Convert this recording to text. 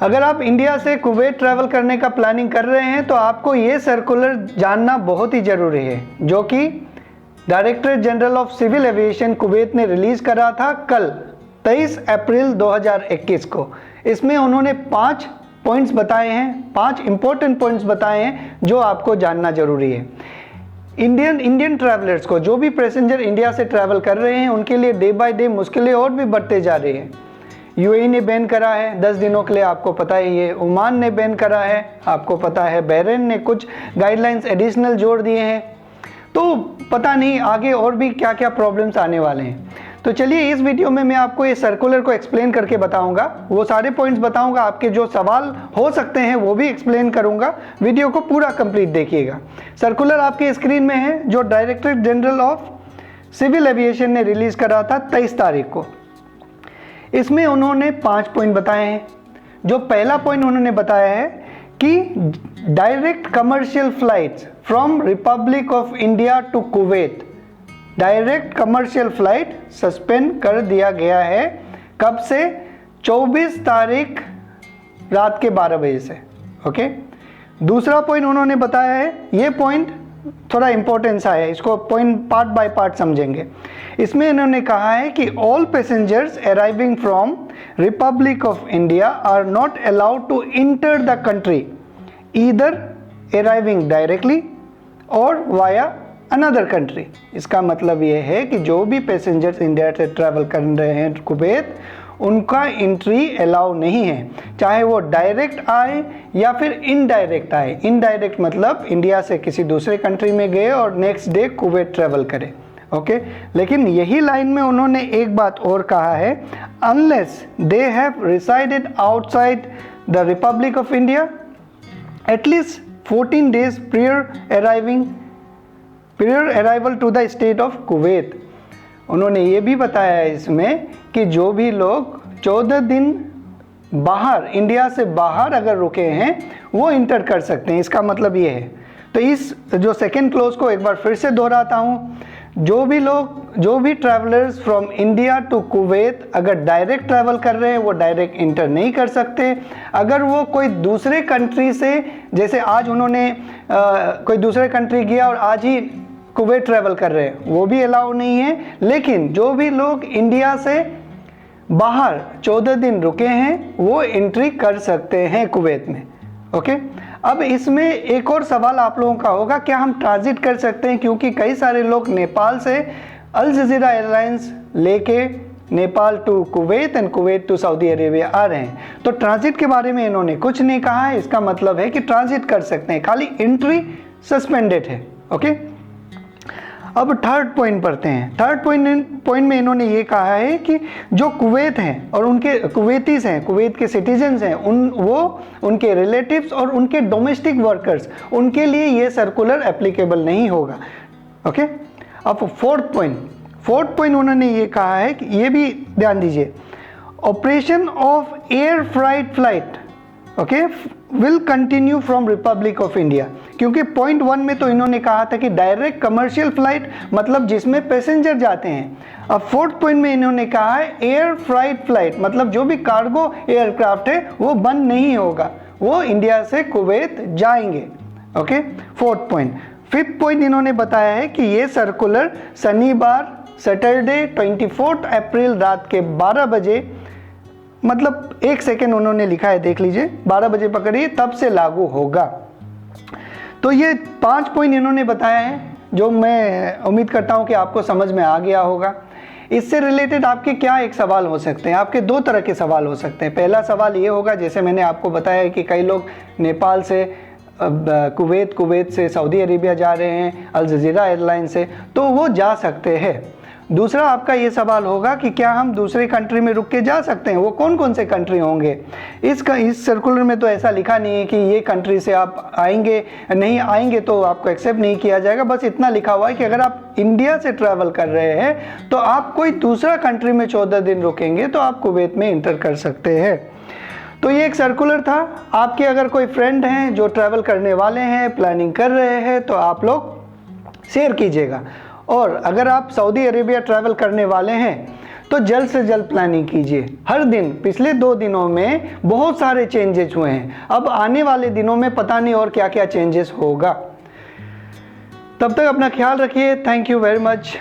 अगर आप इंडिया से कुवैत ट्रैवल करने का प्लानिंग कर रहे हैं तो आपको ये सर्कुलर जानना बहुत ही ज़रूरी है, जो कि directorate general of civil aviation Kuwait ने रिलीज़ करा था कल 23 अप्रैल 2021 को। इसमें उन्होंने 5 पॉइंट्स बताए हैं, 5 इंपॉर्टेंट पॉइंट्स बताए हैं जो आपको जानना ज़रूरी है। इंडियन ट्रैवलर्स को, जो भी पैसेंजर इंडिया से ट्रैवल कर रहे हैं, उनके लिए डे बाय डे मुश्किलें और भी बढ़ते जा रही हैं। यूएई ने बैन करा है 10 दिनों के लिए, आपको पता ही है। ओमान ने बैन करा है, आपको पता है। बहरीन ने कुछ गाइडलाइंस एडिशनल जोड़ दिए हैं। तो पता नहीं आगे और भी क्या क्या प्रॉब्लम्स आने वाले हैं। तो चलिए इस वीडियो में मैं आपको ये सर्कुलर को एक्सप्लेन करके बताऊंगा, वो सारे पॉइंट्स बताऊंगा। आपके जो सवाल हो सकते हैं वो भी एक्सप्लेन करूंगा। वीडियो को पूरा कंप्लीट देखिएगा। सर्कुलर आपके स्क्रीन में है, जो directorate general of civil aviation ने रिलीज करा था 23 तारीख को। इसमें उन्होंने 5 पॉइंट बताए हैं। जो पहला पॉइंट उन्होंने बताया है कि direct commercial flights from Republic of India to Kuwait, direct commercial flight suspend कर दिया गया है। कब से? 24 तारीख रात के 12 बजे से। ओके। दूसरा पॉइंट उन्होंने बताया है, ये पॉइंट थोड़ा इंपॉर्टेंस है, इसको पॉइंट पार्ट बाय पार्ट समझेंगे। इसमें इन्होंने कहा है कि all passengers arriving from Republic of India are not allowed to enter the country either arriving directly और वाया अनदर कंट्री। इसका मतलब ये है कि जो भी पैसेंजर्स इंडिया से ट्रैवल कर रहे हैं कुवैत, उनका एंट्री अलाउ नहीं है, चाहे वो डायरेक्ट आए या फिर इनडायरेक्ट आए। इनडायरेक्ट मतलब इंडिया से किसी दूसरे कंट्री में गए और नेक्स्ट डे कुवैत ट्रैवल करें। ओके। लेकिन यही लाइन में उन्होंने एक बात और कहा है, unless they have resided outside the Republic of India at least 14 days prior arrival to the state of Kuwait. उन्होंने ये भी बताया है इसमें कि जो भी लोग 14 दिन बाहर, इंडिया से बाहर अगर रुके हैं, वो इंटर कर सकते हैं। इसका मतलब ये है। तो इस जो सेकेंड क्लोज को एक बार फिर से दोहराता हूँ, जो भी travellers from India to Kuwait अगर डायरेक्ट ट्रैवल कर रहे हैं, वो डायरेक्ट इंटर नहीं कर सकते। अगर वो कोई दूसरे कंट्री से, जैसे आज उन्होंने कोई दूसरे कंट्री गया और आज ही कुवैत ट्रैवल कर रहे हैं, वो भी अलाउ नहीं है। लेकिन जो भी लोग इंडिया से बाहर 14 दिन रुके हैं, वो एंट्री कर सकते हैं कुवैत में। ओके। अब इसमें एक और सवाल आप लोगों का होगा, क्या हम ट्रांजिट कर सकते हैं? क्योंकि कई सारे लोग नेपाल से अल जजीरा एयरलाइंस लेके Nepal to Kuwait and Kuwait to Saudi Arabia आ रहे हैं। तो ट्रांजिट के बारे में इन्होंने कुछ नहीं कहा है। इसका मतलब है कि ट्रांजिट कर सकते हैं, खाली एंट्री सस्पेंडेड है। ओके। अब थर्ड पॉइंट पढ़ते हैं। थर्ड पॉइंट में इन्होंने ये कहा है कि जो कुवैत हैं और उनके कुवैतीस हैं, कुवैत के सिटीजन्स हैं, उनके रिलेटिव्स और उनके डोमेस्टिक वर्कर्स, उनके लिए ये सर्कुलर एप्लीकेबल नहीं होगा। ओके। अब फोर्थ पॉइंट उन्होंने ये कहा है कि ये भी ध्यान दीजिए, operation of air flight okay will continue from Republic of India. क्योंकि पॉइंट 1 में तो इन्होंने कहा था कि डायरेक्ट कमर्शियल फ्लाइट मतलब जिसमें पैसेंजर जाते हैं। अब फोर्थ पॉइंट में इन्होंने कहा है एयर फ्लाइट मतलब जो भी कार्गो एयरक्राफ्ट है वो बंद नहीं होगा, वो इंडिया से कुवैत जाएंगे। Okay. Fourth point. Fifth point इन्होंने बताया है कि ये सर्कुलर शनिवार सैटरडे 24 अप्रैल रात के 12 बजे, मतलब 1 सेकेंड उन्होंने लिखा है, देख लीजिए, 12 बजे पकड़िए, तब से लागू होगा। तो ये 5 पॉइंट इन्होंने बताया है, जो मैं उम्मीद करता हूं कि आपको समझ में आ गया होगा। इससे रिलेटेड आपके क्या एक सवाल हो सकते हैं? आपके 2 तरह के सवाल हो सकते हैं। पहला सवाल ये होगा, जैसे मैंने आपको बताया कि कई लोग नेपाल से कुवैत से सऊदी अरेबिया जा रहे हैं अल जजीरा एयरलाइन से, तो वो जा सकते हैं। दूसरा आपका ये सवाल होगा कि क्या हम दूसरे कंट्री में रुक के जा सकते हैं? वो कौन कौन से कंट्री होंगे? इस सर्कुलर में तो ऐसा लिखा नहीं है कि ये कंट्री से आप आएंगे, नहीं आएंगे तो आपको एक्सेप्ट नहीं किया जाएगा। बस इतना लिखा हुआ है कि अगर आप इंडिया से ट्रैवल कर रहे हैं तो आप कोई दूसरा कंट्री में 14 दिन रुकेंगे तो आप कुवैत में इंटर कर सकते हैं। तो ये एक सर्कुलर था। आपके अगर कोई फ्रेंड हैं जो ट्रैवल करने वाले हैं, प्लानिंग कर रहे हैं, तो आप लोग शेयर कीजिएगा। और अगर आप सऊदी अरेबिया ट्रैवल करने वाले हैं तो जल्द से जल्द प्लानिंग कीजिए। हर दिन पिछले 2 दिनों में बहुत सारे चेंजेस हुए हैं, अब आने वाले दिनों में पता नहीं और क्या क्या चेंजेस होगा। तब तक अपना ख्याल रखिए। Thank you very much.